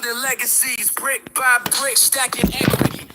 building legacies, brick by brick, stacking equity.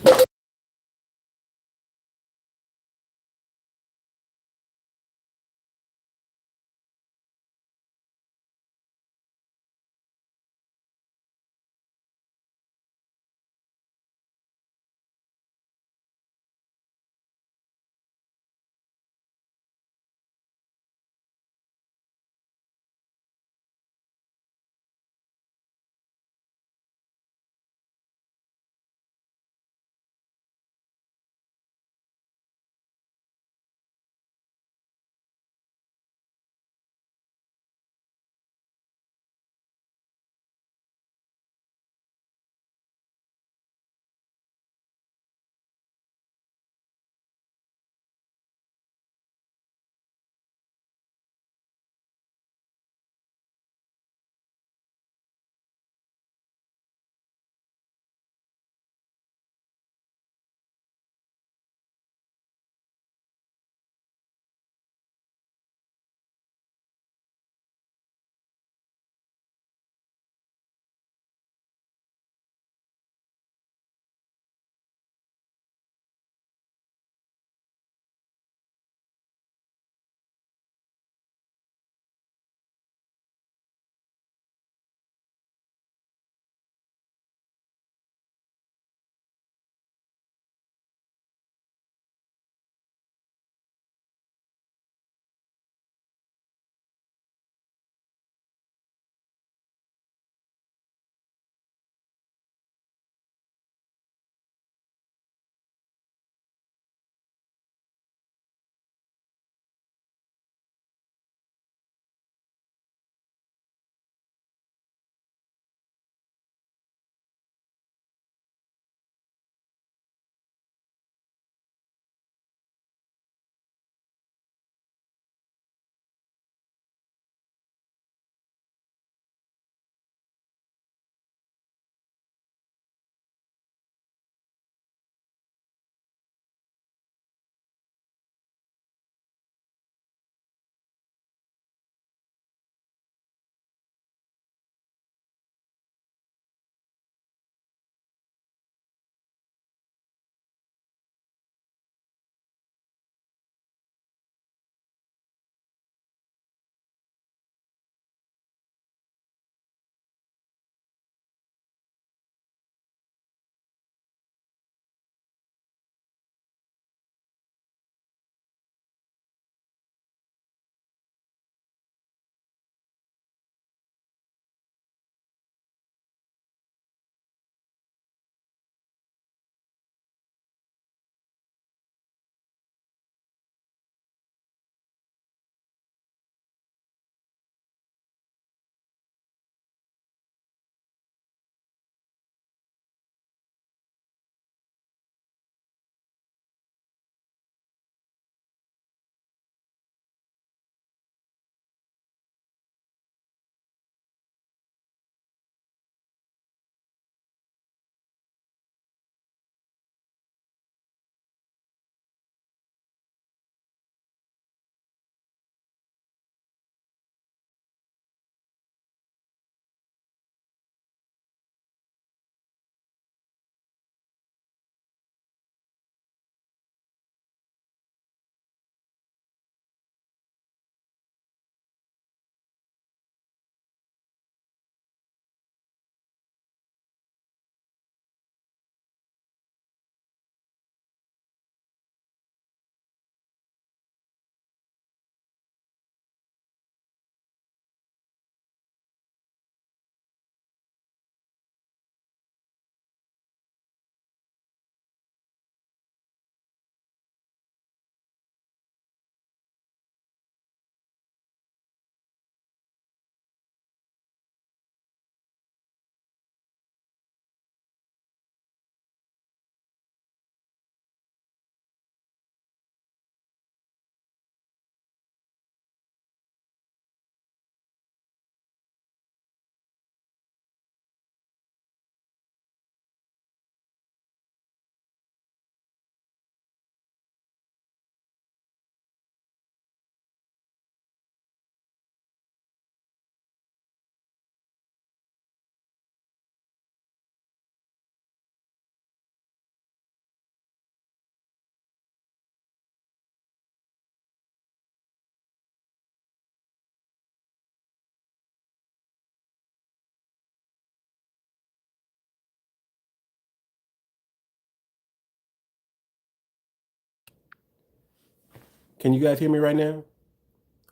Can you guys hear me right now?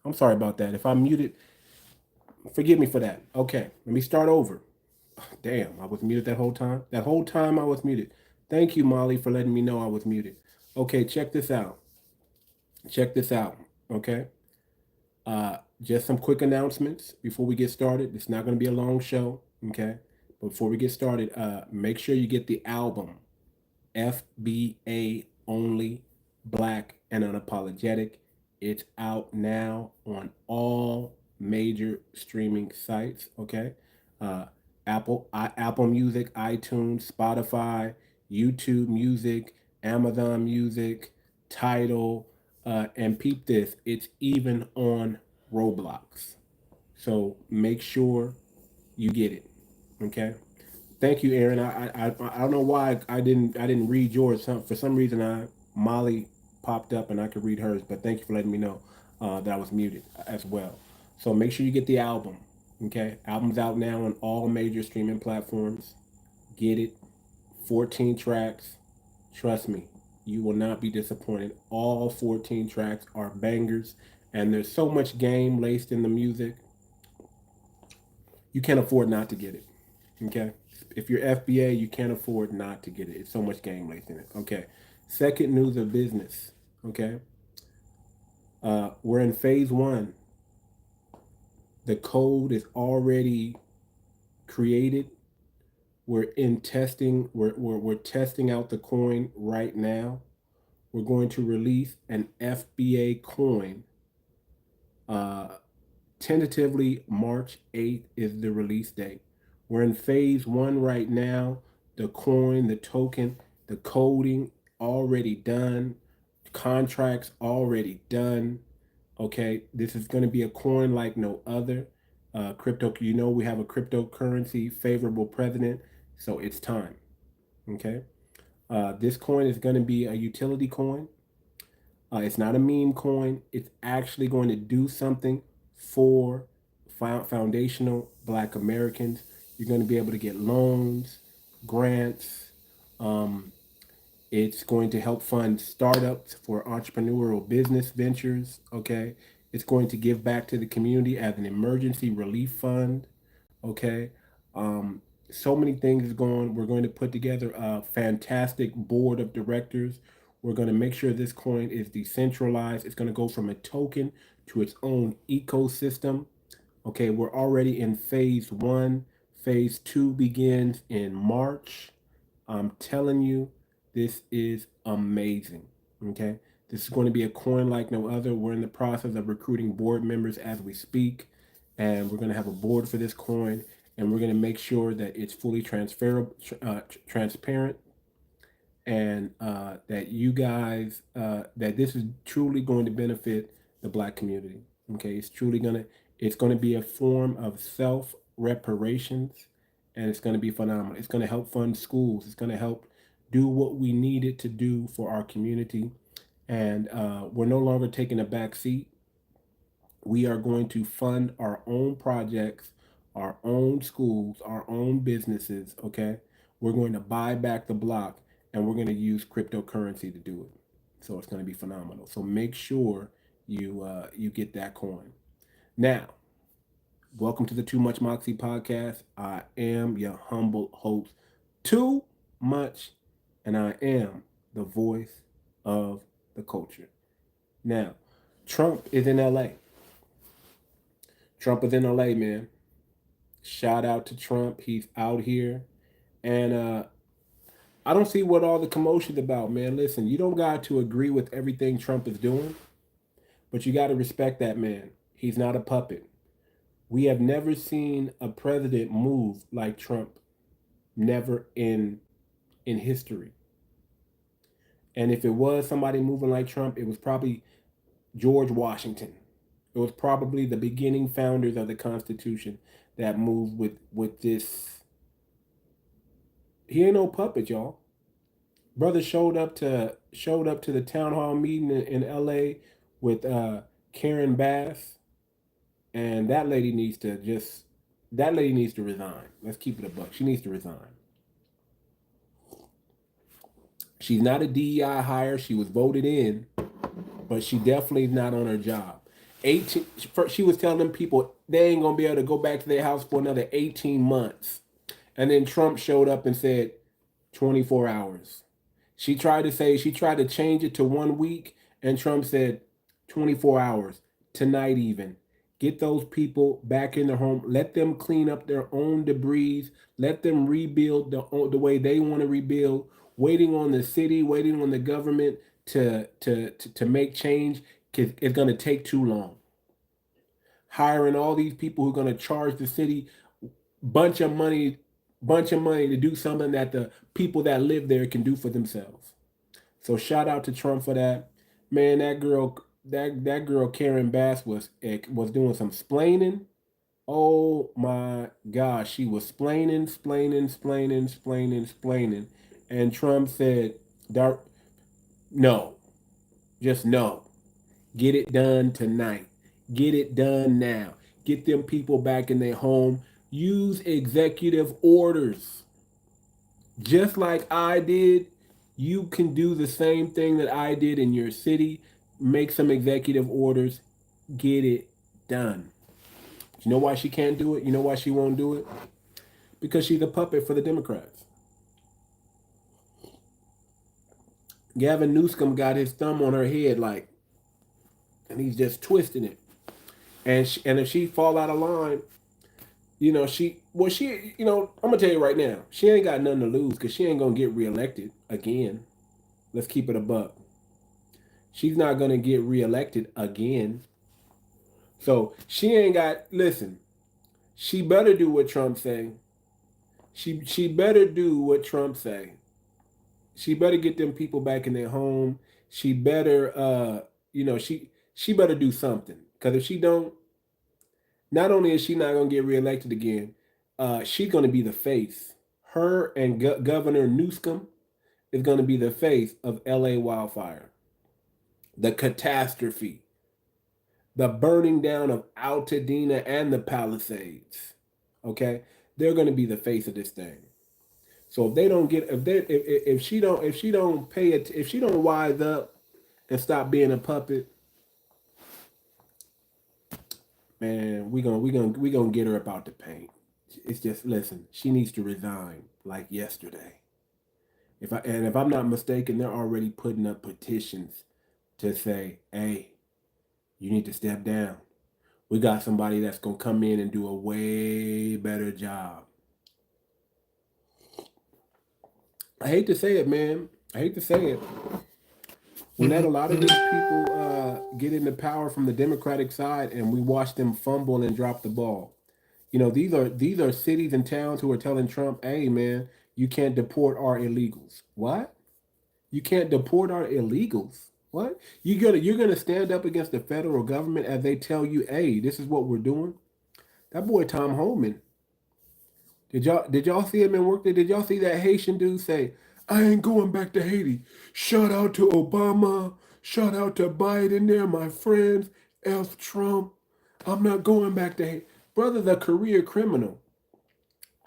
I'm sorry about that. If I'm muted, forgive me for that. Okay, let me start over. Damn, I was muted that whole time. That whole time I was muted. Thank you, Molly, for letting me know I was muted. Okay, check this out. Check this out. Okay. Just some quick announcements before we get started. It's not going to be a long show. Okay. But before we get started, make sure you get the album FBA Only, Black and Unapologetic. It's out now on all major streaming sites. Okay. Uh, Apple Music, iTunes, Spotify, YouTube Music, Amazon Music, Tidal, and peep this, it's even on Roblox. So make sure you get it. Okay. Thank you, Aaron. I don't know why I didn't read yours. For some reason, Molly popped up and I could read hers. But thank you for letting me know that I was muted as well. So make sure you get the album. Okay, album's out now on all major streaming platforms. Get it. 14 tracks. Trust me, you will not be disappointed. All 14 tracks are bangers, and there's so much game laced in the music. You can't afford not to get it. Okay. If you're FBA, you can't afford not to get it. It's so much game length in it. Okay. Second news of business. Okay. We're in phase one. The code is already created. We're in testing. We're testing out the coin right now. We're going to release an FBA coin. Uh, Tentatively, March 8th is the release date. We're in phase one right now. The coin, the token, the coding already done, contracts already done. Okay, this is going to be a coin like no other. Crypto, we have a cryptocurrency favorable president, so it's time. Okay, this coin is going to be a utility coin. It's not a meme coin. It's actually going to do something for foundational Black Americans. You're going to be able to get loans, grants. Um, it's going to help fund startups for entrepreneurial business ventures. Okay. It's going to give back to the community as an emergency relief fund. Okay. Um, so many things is going. We're going to put together a fantastic board of directors. We're going to make sure this coin is decentralized. It's going to go from a token to its own ecosystem. Okay, we're already in phase one. Phase two begins in March. I'm telling you, this is amazing. Okay, this is going to be a coin like no other. We're in the process of recruiting board members as we speak, and we're going to have a board for this coin, and we're going to make sure that it's fully transferable, transparent, and that you guys that this is truly going to benefit the Black community. Okay, it's going to be a form of self reparations, and it's going to be phenomenal. It's going to help fund schools. It's going to help do what we needed to do for our community, and we're no longer taking a back seat. We are going to fund our own projects, our own schools, our own businesses. Okay, we're going to buy back the block, and we're going to use cryptocurrency to do it. So it's going to be phenomenal. So make sure you get that coin. Now, welcome to the Too Much Moxie podcast. I am your humble host, Too Much, and I am the voice of the culture. Now, Trump is in LA. Trump is in LA, man. Shout out to Trump. He's out here. And I don't see what all the commotion's about, man. Listen, you don't got to agree with everything Trump is doing, but you got to respect that man. He's not a puppet. We have never seen a president move like Trump. Never in history. And if it was somebody moving like Trump, it was probably George Washington. It was probably the beginning founders of the Constitution that moved with this. He ain't no puppet, y'all. Brother showed up to the town hall meeting in L.A. with Karen Bass, and that lady needs to resign. Let's keep it a buck. She needs to resign. She's not a DEI hire. She was voted in, but she definitely not on her job. 18. She was telling people they ain't gonna be able to go back to their house for another 18 months, and then Trump showed up and said 24 hours. She tried to change it to 1 week, and Trump said 24 hours tonight even. Get those people back in their home. Let them clean up their own debris. Let them rebuild the way they want to rebuild. Waiting on the city, waiting on the government to make change, it's going to take too long. Hiring all these people who are going to charge the city bunch of money, to do something that the people that live there can do for themselves. So shout out to Trump for that. Man, that girl Karen Bass was doing some splaining. Oh my gosh, she was splaining. And Trump said, no, just no. Get it done tonight. Get it done now. Get them people back in their home. Use executive orders. Just like I did, you can do the same thing that I did in your city. Make some executive orders. Get it done. You know why she can't do it? You know why she won't do it? Because she's a puppet for the Democrats. Gavin Newsom got his thumb on her head, and he's just twisting it. And if she fall out of line, I'm gonna tell you right now, she ain't got nothing to lose because she ain't gonna get reelected again. Let's keep it a buck. She's not gonna get reelected again. So she ain't got. Listen, she better do what Trump say. She better do what Trump say. She better get them people back in their home. She better she better do something. Because if she don't, not only is she not gonna get reelected again, she's gonna be the face. Her and Governor Newsom is gonna be the face of LA wildfire. The catastrophe. The burning down of Altadena and the Palisades. Okay? They're gonna be the face of this thing. So if they don't get if she don't pay it, if she don't wise up and stop being a puppet, man, we gonna get her up out the paint. It's just, listen, she needs to resign like yesterday. If I'm not mistaken, they're already putting up petitions to say, hey, you need to step down. We got somebody that's gonna come in and do a way better job. I hate to say it, man. I hate to say it. We let a lot of these people get into power from the Democratic side, and we watch them fumble and drop the ball. These are cities and towns who are telling Trump, "Hey, man, you can't deport our illegals." What? You can't deport our illegals? What? You're gonna stand up against the federal government as they tell you, "Hey, this is what we're doing." That boy Tom Homan. Did y'all see him in work there? Did y'all see that Haitian dude say, "I ain't going back to Haiti"? Shout out to Obama. Shout out to Biden. They're my friends. F Trump. I'm not going back to Haiti. Brother, the career criminal.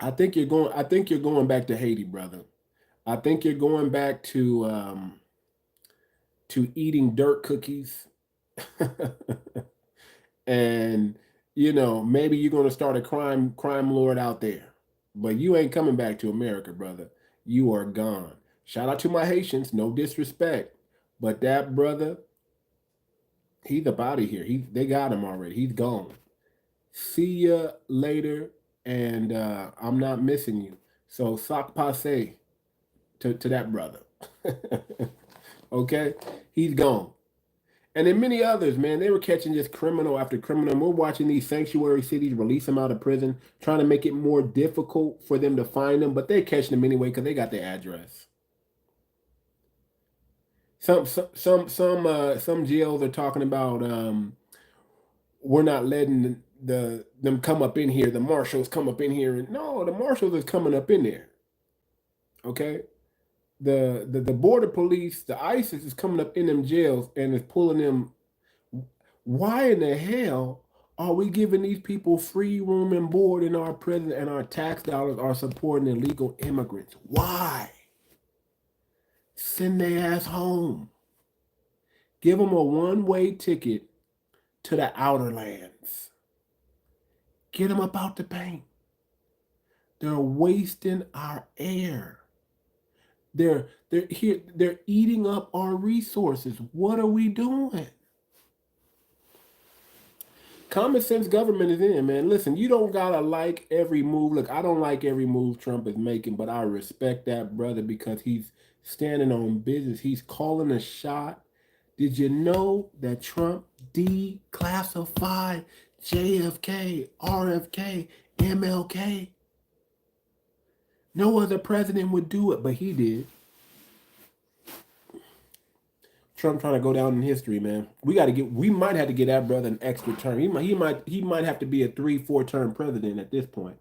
I think you're going back to Haiti, brother. I think you're going back to eating dirt cookies. And maybe you're going to start a crime lord out there. But you ain't coming back to America, brother. You are gone. Shout out to my Haitians, no disrespect. But that brother, he's up out of here. They got him already. He's gone. See ya later, and I'm not missing you. So sac passe to that brother. Okay? He's gone. And then many others, man, they were catching just criminal after criminal. And we're watching these sanctuary cities release them out of prison, trying to make it more difficult for them to find them, but they're catching them anyway because they got their address. Some jails are talking about we're not letting them come up in here. The marshals come up in here, and no, the marshals is coming up in there. Okay. The border police, the ISIS is coming up in them jails and is pulling them. Why in the hell are we giving these people free room and board in our prison, and our tax dollars are supporting illegal immigrants? Why? Send their ass home. Give them a one-way ticket to the outer lands. Get them up out the paint. They're wasting our air. They're here. They're eating up our resources. What are we doing? Common sense government is in, man. Listen, you don't gotta like every move. Look, I don't like every move Trump is making, but I respect that brother because he's standing on business. He's calling a shot. Did you know that Trump declassified JFK, RFK, MLK? No other president would do it, but he did. Trump trying to go down in history, man. We might have to get that brother an extra term. He might have to be a 3-4 term president at this point.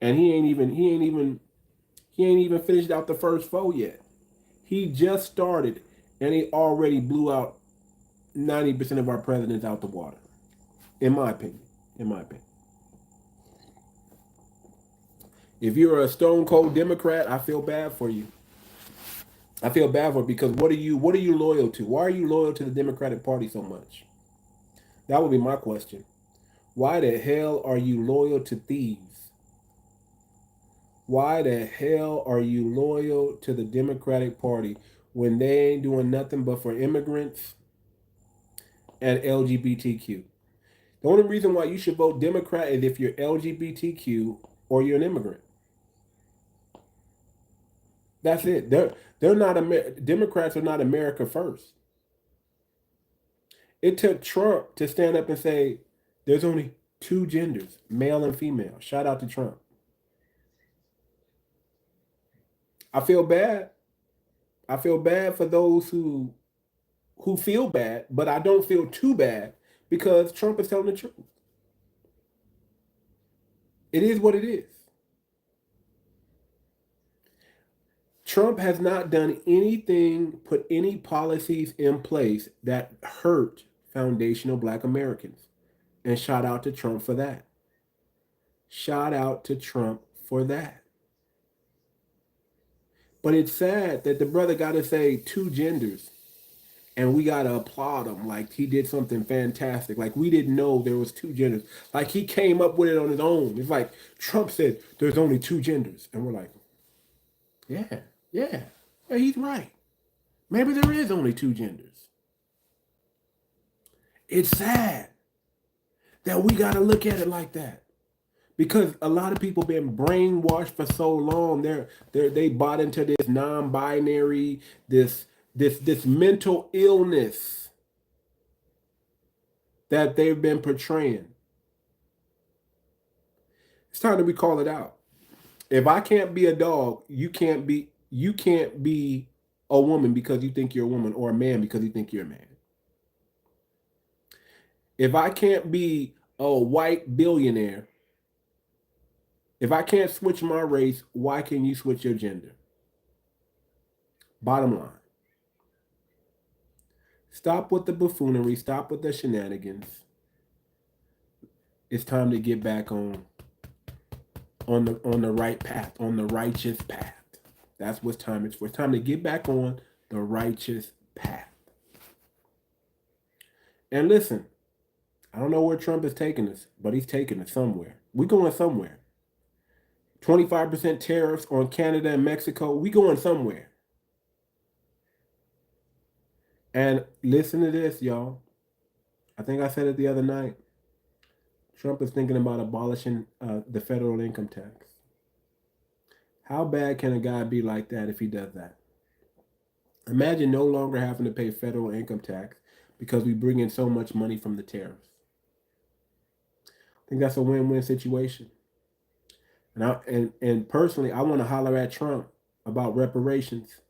And he ain't even finished out the first four yet. He just started and he already blew out 90% of our presidents out the water. In my opinion. In my opinion. If you're a stone cold Democrat, I feel bad for you. I feel bad for it because what are you loyal to? Why are you loyal to the Democratic Party so much? That would be my question. Why the hell are you loyal to thieves? Why the hell are you loyal to the Democratic Party when they ain't doing nothing but for immigrants and LGBTQ? The only reason why you should vote Democrat is if you're LGBTQ or you're an immigrant. That's it. They're not Democrats are not America first. It took Trump to stand up and say there's only two genders, male and female. Shout out to Trump. I feel bad. I feel bad for those who feel bad, but I don't feel too bad because Trump is telling the truth. It is what it is. Trump has not done anything, put any policies in place that hurt foundational Black Americans. And shout out to Trump for that. Shout out to Trump for that. But it's sad that the brother got to say two genders and we got to applaud him like he did something fantastic. Like we didn't know there was two genders. Like he came up with it on his own. It's like Trump said there's only two genders. And we're like, yeah, he's right. Maybe there is only two genders. It's sad that we got to look at it like that. Because a lot of people been brainwashed for so long. They bought into this non-binary, this mental illness that they've been portraying. It's time that we call it out. If I can't be a dog, you can't be a woman because you think you're a woman, or a man because you think you're a man. If I can't be a white billionaire, if I can't switch my race, why can you switch your gender? Bottom line. Stop with the buffoonery. Stop with the shenanigans. It's time to get back on the right path, on the righteous path. That's what time it's for. It's time to get back on the righteous path. And listen, I don't know where Trump is taking us, but he's taking us somewhere. We're going somewhere. 25% tariffs on Canada and Mexico. We going somewhere. And listen to this, y'all. I think I said it the other night. Trump is thinking about abolishing the federal income tax. How bad can a guy be like that if he does that? Imagine no longer having to pay federal income tax because we bring in so much money from the tariffs. I think that's a win-win situation. And personally, I want to holler at Trump about reparations.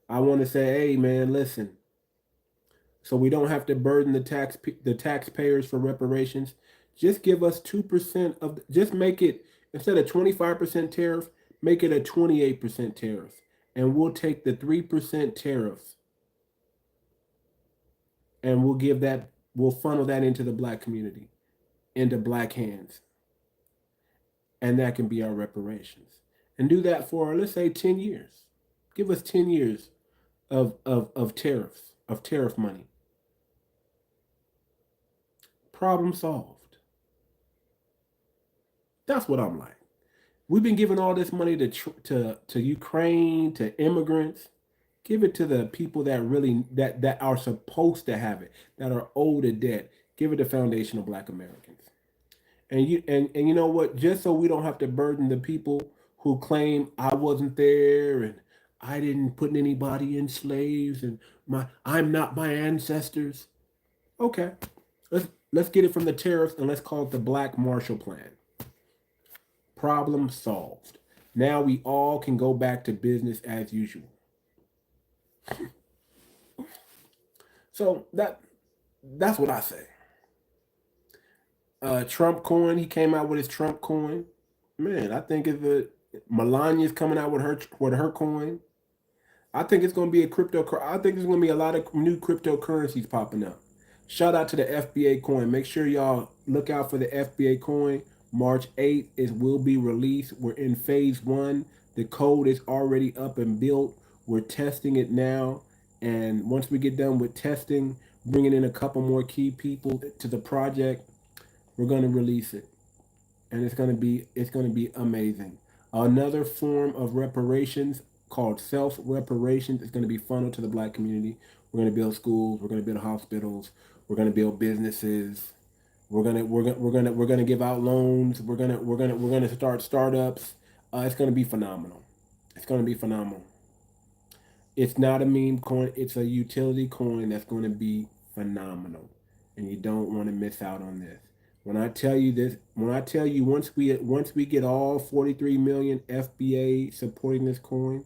I want to say, hey, man, listen. So we don't have to burden the taxpayers for reparations. Just give us 2% of, just make it, instead of 25% tariff, make it a 28% tariff. And we'll take the 3% tariffs and we'll funnel that into the Black community, into Black hands. And that can be our reparations. And do that for, let's say, 10 years. Give us 10 years of tariffs. of tariff money. Problem solved. That's what I'm like. We've been giving all this money to Ukraine, to immigrants. Give it to the people that really that are supposed to have it, that are owed a debt. Give it to foundational Black Americans. And you know what? Just so we don't have to burden the people who claim I wasn't there and I didn't put anybody in slaves and I'm not my ancestors. Okay, let's get it from the tariffs and let's call it the Black Marshall Plan. Problem solved. Now we all can go back to business as usual. So that's what I say. Trump coin, he came out with his Trump coin. Man, I think if Melania's coming out with her coin. I think it's going to be a crypto. I think there's going to be a lot of new cryptocurrencies popping up. Shout out to the FBA coin. Make sure y'all look out for the FBA coin. March 8th is will be released. We're in phase 1. The code is already up and built. We're testing it now. And once we get done with testing, bringing in a couple more key people to the project, we're going to release it. And it's going to be amazing. Another form of reparations called self-reparations is going to be funneled to the Black community. We're going to build schools. We're going to build hospitals. We're going to build businesses. We're gonna give out loans. We're gonna start startups. It's gonna be phenomenal. It's gonna be phenomenal. It's not a meme coin. It's a utility coin that's going to be phenomenal, and you don't want to miss out on this. When I tell you this, when I tell you once we get all 43 million FBA supporting this coin,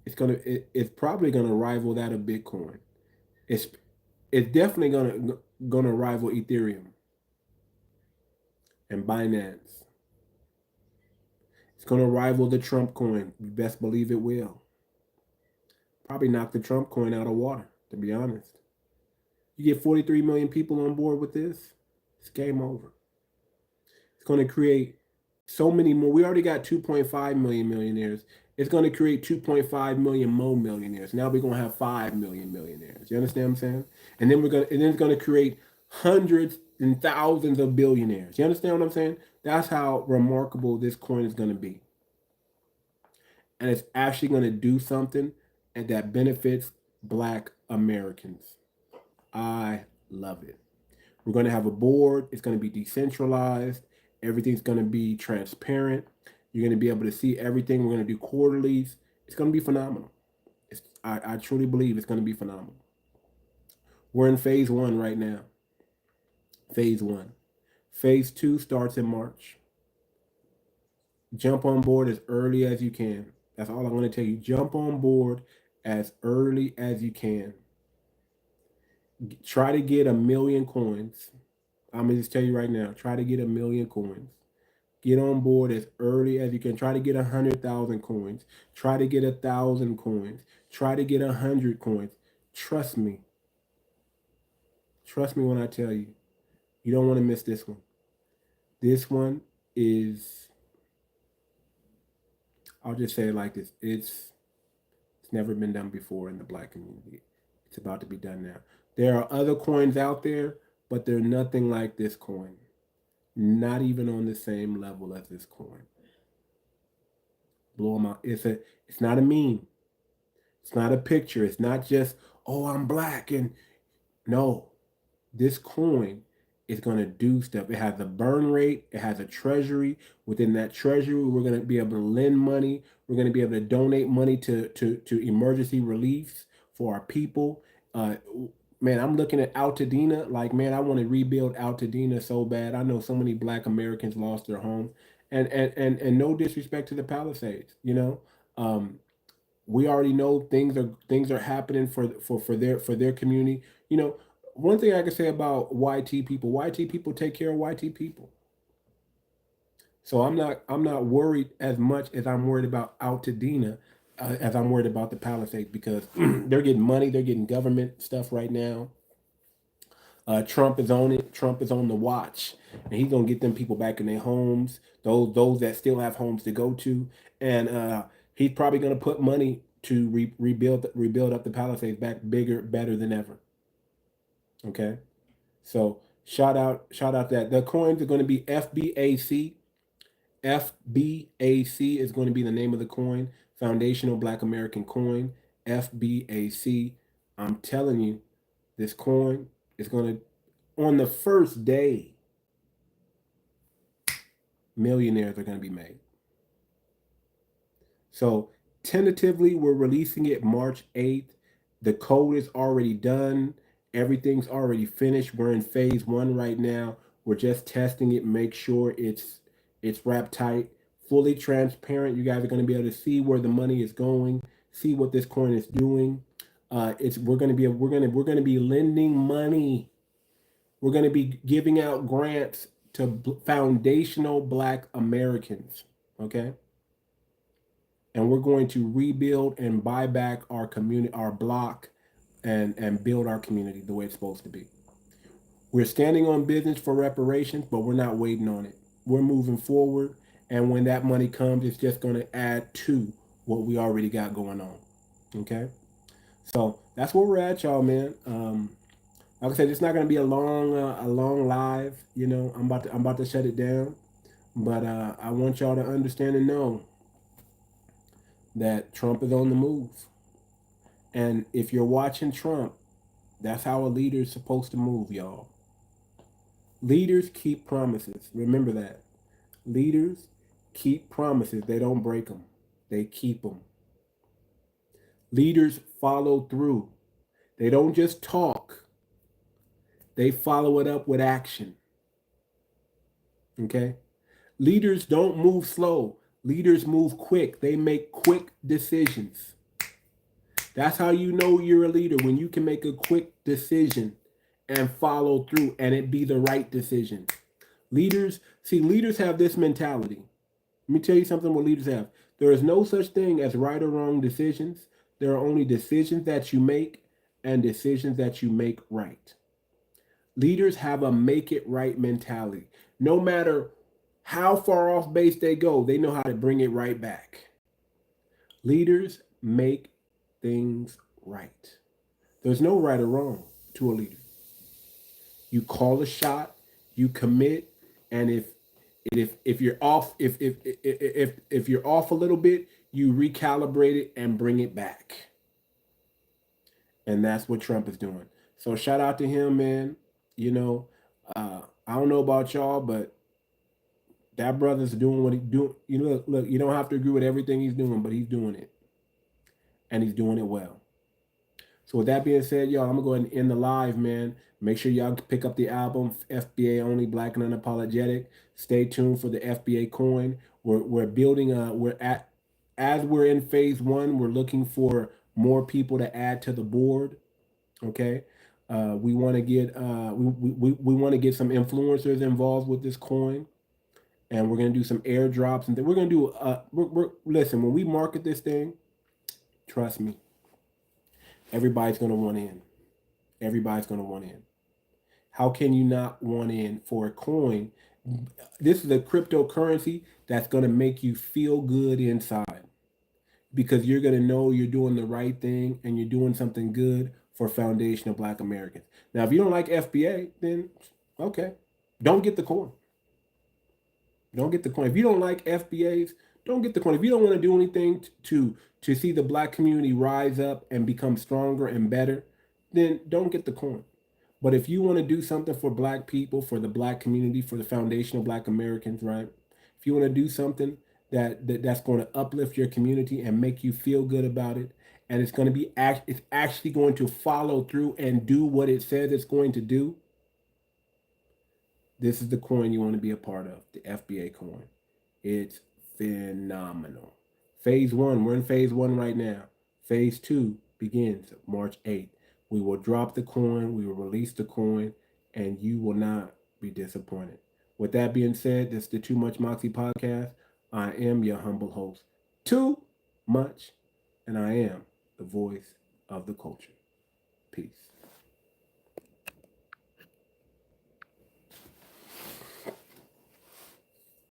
it's probably gonna rival that of Bitcoin. It's it's definitely gonna rival Ethereum and Binance. It's gonna rival the Trump coin. You best believe it will. Probably knock the Trump coin out of water, to be honest. You get 43 million people on board with this, it's game over. It's going to create so many more. We already got 2.5 million millionaires. It's going to create 2.5 million more millionaires. Now we're going to have 5 million millionaires. You understand what I'm saying? And then it's going to create hundreds and thousands of billionaires. You understand what I'm saying? That's how remarkable this coin is going to be. And it's actually going to do something and that benefits Black Americans. I love it. We're going to have a board. It's going to be decentralized. Everything's going to be transparent. You're going to be able to see everything. We're going to do quarterlies. It's going to be phenomenal. I truly believe it's going to be phenomenal. We're in phase 1 right now. Phase 1. Phase 2 starts in March. Jump on board as early as you can. That's all I'm going to tell you. Jump on board as early as you can. Try to get 1 million coins. I'm going to just tell you right now. Try to get 1 million coins. Get on board as early as you can. Try to get 100,000 coins. Try to get 1,000 coins. Try to get 100 coins. Trust me. Trust me when I tell you. You don't want to miss this one. This one is, I'll just say it like this. It's never been done before in the Black community. It's about to be done now. There are other coins out there, but they're nothing like this coin. Not even on the same level as this coin. Blow them out. It's not a meme. It's not a picture. It's not just, oh, I'm Black. And no, this coin is going to do stuff. It has a burn rate. It has a treasury. Within that treasury, we're going to be able to lend money. We're going to be able to donate money to emergency reliefs for our people. Man, I'm looking at Altadena. Like, man, I want to rebuild Altadena so bad. I know so many Black Americans lost their homes. And no disrespect to the Palisades, you know. We already know things are happening for their community. You know, one thing I can say about YT people take care of YT people. So I'm not worried as much as I'm worried about Altadena as I'm worried about the Palisades because they're getting money, they're getting government stuff right now. Trump is on it. Trump is on the watch, and he's gonna get them people back in their homes. Those that still have homes to go to, and he's probably gonna put money to rebuild up the Palisades back bigger, better than ever. Okay, so shout out that the coins are going to be FBAC. FBAC is going to be the name of the coin, Foundational Black American Coin. FBAC. I'm telling you, this coin is going to, on the first day, millionaires are going to be made. So tentatively, we're releasing it March 8th. The code is already done. Everything's already finished. We're in phase 1 right now. We're just testing it, make sure it's wrapped tight, fully transparent. You guys are going to be able to see where the money is going, see what this coin is doing. We're going to be lending money. We're going to be giving out grants to foundational Black Americans. Okay. And we're going to rebuild and buy back our community, our block, and build our community the way it's supposed to be. We're standing on business for reparations, but we're not waiting on it. We're moving forward, and when that money comes, it's just going to add to what we already got going on. Okay, so that's where we're at, y'all, man. Like I said, it's not going to be a long live. You know, I'm about to shut it down, but I want y'all to understand and know that Trump is on the move. And if you're watching Trump, that's how a leader is supposed to move, y'all. Leaders keep promises. Remember that. Leaders keep promises. They don't break them. They keep them. Leaders follow through. They don't just talk. They follow it up with action. Okay? Leaders don't move slow. Leaders move quick. They make quick decisions. That's how you know you're a leader, when you can make a quick decision and follow through and it be the right decision. Leaders have this mentality. Let me tell you something what leaders have. There is no such thing as right or wrong decisions. There are only decisions that you make and decisions that you make right. Leaders have a make it right mentality. No matter how far off base they go, they know how to bring it right back. Leaders make things right. There's no right or wrong to a leader. You call a shot, you commit, and if you're off, if you're off a little bit, you recalibrate it and bring it back. And that's what Trump is doing. So shout out to him, man. You know, I don't know about y'all, but that brother's doing what he do. You know, look, you don't have to agree with everything he's doing, but he's doing it, and he's doing it well. So with that being said, y'all, I'm gonna go ahead and end the live, man. Make sure y'all pick up the album FBA Only, Black and Unapologetic. Stay tuned for the FBA coin. We're building as we're in phase 1, we're looking for more people to add to the board. Okay. We want to get we want to get some influencers involved with this coin, and we're gonna do some airdrops, and then we're gonna do listen, when we market this thing, trust me, everybody's gonna want in. Everybody's gonna want in. How can you not want in for a coin? This is a cryptocurrency that's gonna make you feel good inside, because you're gonna know you're doing the right thing and you're doing something good for foundational Black Americans. Now, if you don't like FBA, then okay, don't get the coin. Don't get the coin. If you don't like FBAs, don't get the coin. If you don't want to do anything to see the Black community rise up and become stronger and better, then don't get the coin. But if you want to do something for Black people, for the Black community, for the foundational Black Americans, right? If you want to do something that's going to uplift your community and make you feel good about it, and it's going to be it's actually going to follow through and do what it says it's going to do, this is the coin you want to be a part of, the FBA coin. It's phenomenal. Phase 1, we're in phase 1 right now. Phase 2 begins March 8th. We will drop the coin, we will release the coin, and you will not be disappointed. With that being said, this is the Too Much Moxie podcast. I am your humble host, Too Much, and I am the voice of the culture. Peace.